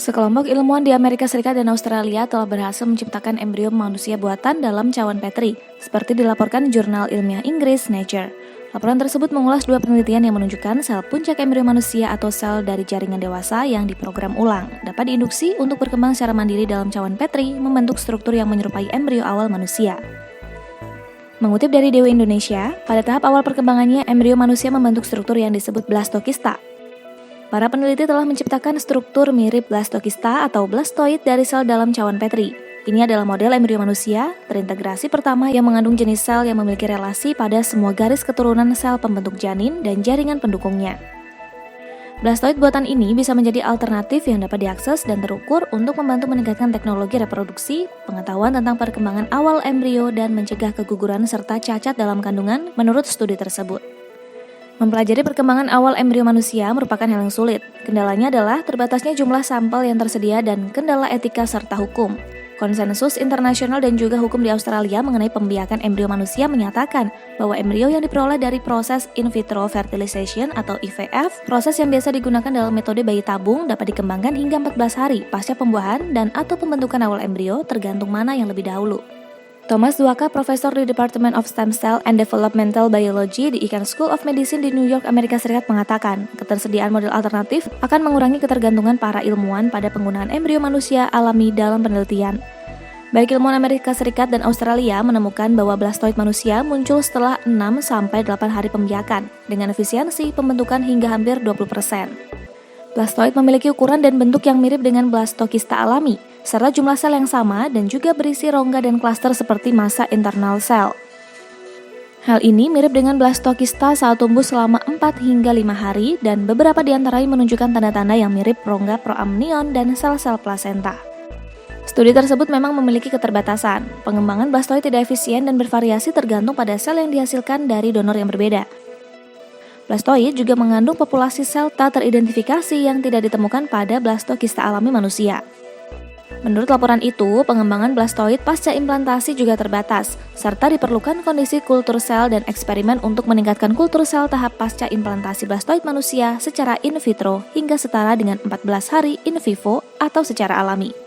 Sekelompok ilmuwan di Amerika Serikat dan Australia telah berhasil menciptakan embrio manusia buatan dalam cawan Petri, seperti dilaporkan jurnal ilmiah Inggris Nature. Laporan tersebut mengulas dua penelitian yang menunjukkan sel puncak embrio manusia atau sel dari jaringan dewasa yang diprogram ulang dapat diinduksi untuk berkembang secara mandiri dalam cawan Petri, membentuk struktur yang menyerupai embrio awal manusia. Mengutip dari Dewa Indonesia, pada tahap awal perkembangannya, embrio manusia membentuk struktur yang disebut blastokista. Para peneliti telah menciptakan struktur mirip blastokista atau blastoid dari sel dalam cawan Petri. Ini adalah model embrio manusia terintegrasi pertama yang mengandung jenis sel yang memiliki relasi pada semua garis keturunan sel pembentuk janin dan jaringan pendukungnya. Blastoid buatan ini bisa menjadi alternatif yang dapat diakses dan terukur untuk membantu meningkatkan teknologi reproduksi, pengetahuan tentang perkembangan awal embrio, dan mencegah keguguran serta cacat dalam kandungan menurut studi tersebut. Mempelajari perkembangan awal embrio manusia merupakan hal yang sulit. Kendalanya adalah terbatasnya jumlah sampel yang tersedia dan kendala etika serta hukum. Konsensus internasional dan juga hukum di Australia mengenai pembiakan embrio manusia menyatakan bahwa embrio yang diperoleh dari proses in vitro fertilization atau IVF, proses yang biasa digunakan dalam metode bayi tabung, dapat dikembangkan hingga 14 hari pasca pembuahan dan atau pembentukan awal embrio, tergantung mana yang lebih dahulu. Thomas Dwaka, profesor di Department of Stem Cell and Developmental Biology di Icahn School of Medicine di New York, Amerika Serikat mengatakan, ketersediaan model alternatif akan mengurangi ketergantungan para ilmuwan pada penggunaan embrio manusia alami dalam penelitian. Baik ilmuwan Amerika Serikat dan Australia menemukan bahwa blastoid manusia muncul setelah 6-8 hari pembiakan, dengan efisiensi pembentukan hingga hampir 20%. Blastoid memiliki ukuran dan bentuk yang mirip dengan blastokista alami, serta jumlah sel yang sama dan juga berisi rongga dan klaster seperti massa internal sel. Hal ini mirip dengan blastokista saat tumbuh selama 4 hingga 5 hari dan beberapa diantaranya menunjukkan tanda-tanda yang mirip rongga proamnion dan sel-sel plasenta. Studi tersebut memang memiliki keterbatasan. Pengembangan blastoid tidak efisien dan bervariasi tergantung pada sel yang dihasilkan dari donor yang berbeda. Blastoid juga mengandung populasi sel tak teridentifikasi yang tidak ditemukan pada blastokista alami manusia. Menurut laporan itu, pengembangan blastoid pasca implantasi juga terbatas, serta diperlukan kondisi kultur sel dan eksperimen untuk meningkatkan kultur sel tahap pasca implantasi blastoid manusia secara in vitro hingga setara dengan 14 hari in vivo atau secara alami.